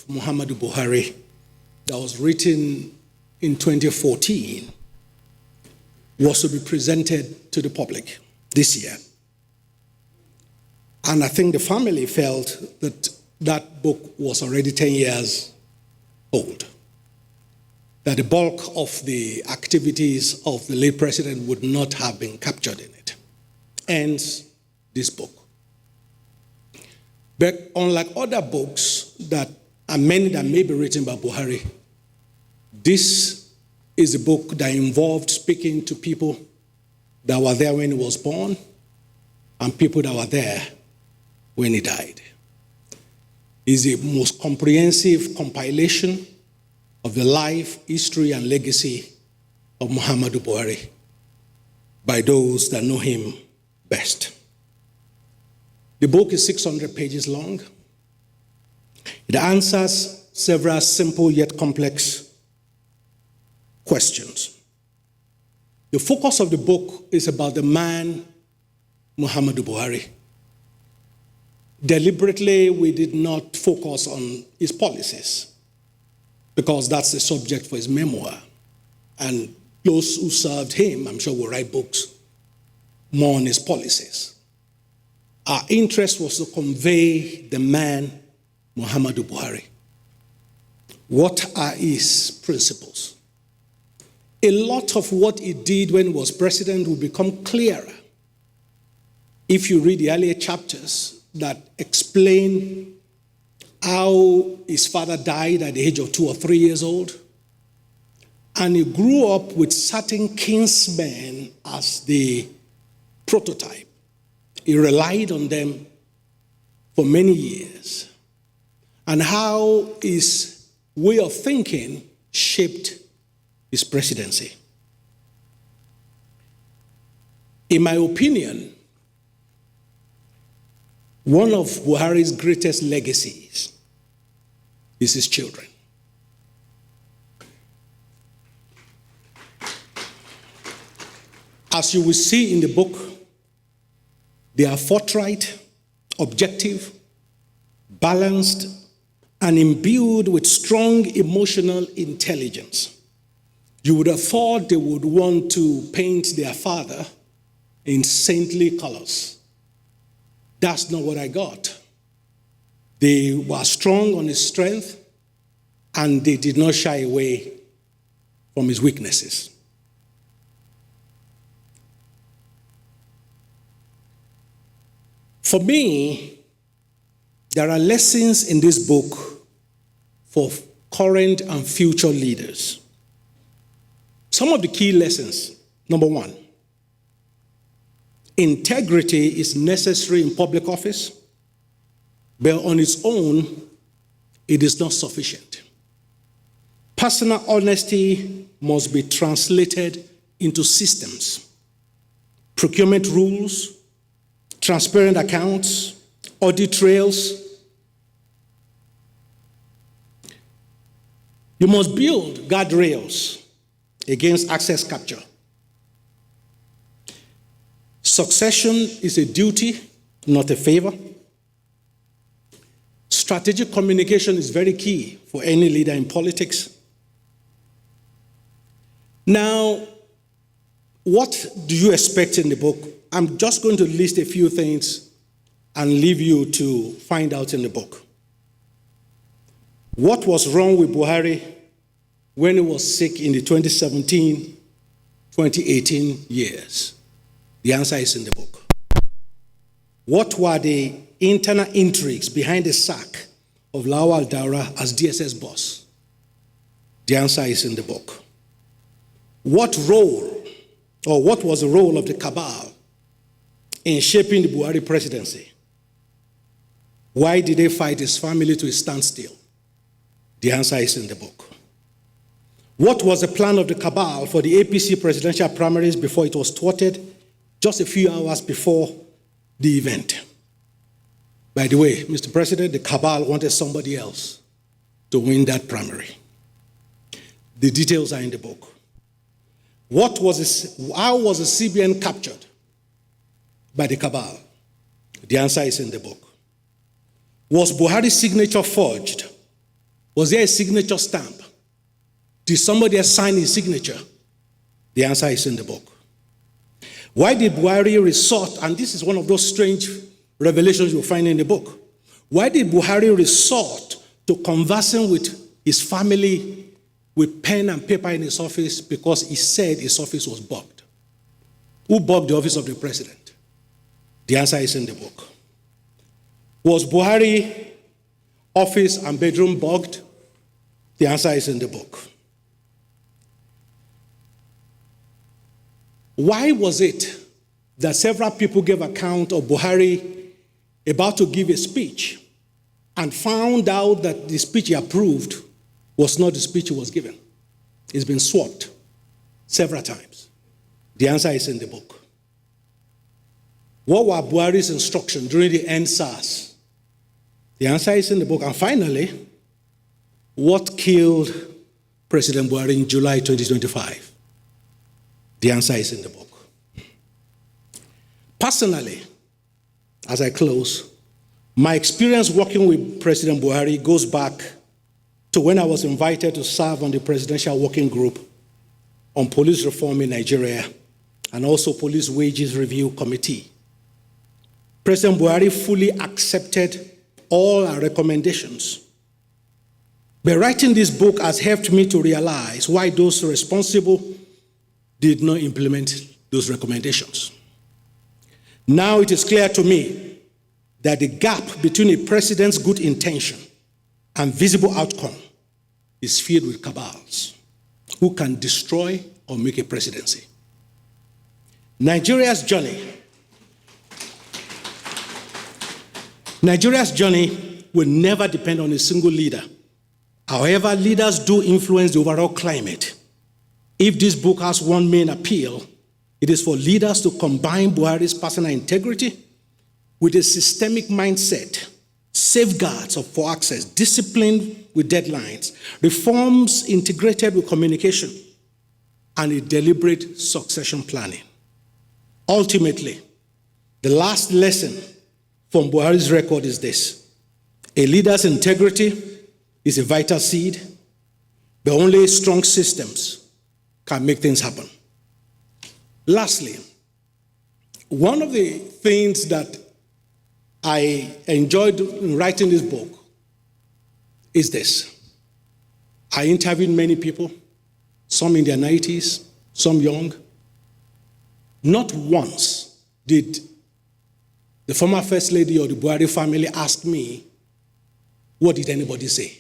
Muhammadu Buhari that was written in 2014 was to be presented to the public this year. And I think the family felt that that book was already 10 years old, that the bulk of the activities of the late president would not have been captured in it. Hence, this book. But unlike other books that are many that may be written by Buhari, this is a book that involved speaking to people that were there when he was born and people that were there when he died. It's the most comprehensive compilation of the life, history, and legacy of Muhammadu Buhari by those that know him best. The book is 600 pages long. It answers several simple yet complex questions. The focus of the book is about the man, Muhammadu Buhari. Deliberately, we did not focus on his policies because that's the subject for his memoir. And those who served him, I'm sure, will write books more on his policies. Our interest was to convey the man, Muhammadu Buhari. What are his principles? A lot of what he did when he was president will become clearer if you read the earlier chapters that explain how his father died at the age of 2 or 3 years old. And he grew up with certain kinsmen as the prototype. He relied on them for many years. And how his way of thinking shaped his presidency. In my opinion, one of Buhari's greatest legacies is his children. As you will see in the book, they are forthright, objective, balanced, and imbued with strong emotional intelligence. You would have thought they would want to paint their father in saintly colors. That's not what I got. They were strong on his strength, and they did not shy away from his weaknesses. For me, there are lessons in this book for current and future leaders. Some of the key lessons. Number one, integrity is necessary in public office, but on its own, it is not sufficient. Personal honesty must be translated into systems, procurement rules, transparent accounts, audit trails. You must build guardrails against access capture. Succession is a duty, not a favor. Strategic communication is very key for any leader in politics. Now, what do you expect in the book? I'm just going to list a few things and leave you to find out in the book. What was wrong with Buhari when he was sick in the 2017-2018 years? The answer is in the book. What were the internal intrigues behind the sack of Lawal Daura as DSS boss? The answer is in the book. What was the role of the cabal in shaping the Buhari presidency? Why did they fight his family to a standstill? The answer is in the book. What was the plan of the cabal for the APC presidential primaries before it was thwarted just a few hours before the event? By the way, Mr. President, the cabal wanted somebody else to win that primary. The details are in the book. How was the CBN captured by the cabal? The answer is in the book. Was Buhari's signature forged? Was there a signature stamp? Did somebody else sign his signature? The answer is in the book. Why did Buhari resort, and this is one of those strange revelations you'll find in the book, why did Buhari resort to conversing with his family with pen and paper in his office? Because he said his office was bugged. Who bugged the office of the president? The answer is in the book. Was Buhari office and bedroom bugged? The answer is in the book. Why was it that several people gave account of Buhari about to give a speech and found out that the speech he approved was not the speech he was given? It's been swapped several times. The answer is in the book. What were Buhari's instructions during the NSAS? The answer is in the book. And finally, what killed President Buhari in July 2025? The answer is in the book. Personally, as I close, my experience working with President Buhari goes back to when I was invited to serve on the Presidential Working Group on Police Reform in Nigeria and also Police Wages Review Committee. President Buhari fully accepted all our recommendations. But writing this book has helped me to realize why those responsible did not implement those recommendations. Now it is clear to me that the gap between a president's good intention and visible outcome is filled with cabals who can destroy or make a presidency. Nigeria's journey will never depend on a single leader. However, leaders do influence the overall climate. If this book has one main appeal, it is for leaders to combine Buhari's personal integrity with a systemic mindset, safeguards for access, discipline with deadlines, reforms integrated with communication, and a deliberate succession planning. Ultimately, the last lesson from Buhari's record is this: a leader's integrity is a vital seed, but only strong systems can make things happen. Lastly, one of the things that I enjoyed in writing this book is this. I interviewed many people, some in their 90s, some young. Not once did the former First Lady or the Buhari family ask me, what did anybody say?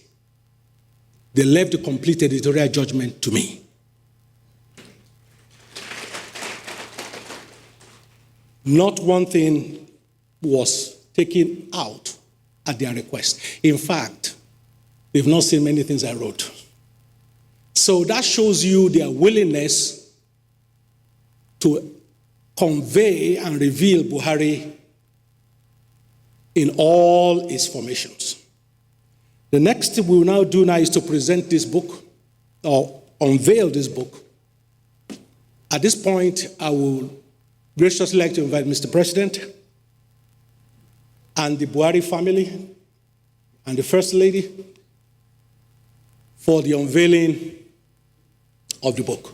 They left the complete editorial judgment to me. Not one thing was taken out at their request. In fact, they've not seen many things I wrote. So that shows you their willingness to convey and reveal Buhari in all its formations. The next thing we will now do now is to present this book, or unveil this book. At this point, I will graciously like to invite Mr. President and the Buhari family and the First Lady for the unveiling of the book.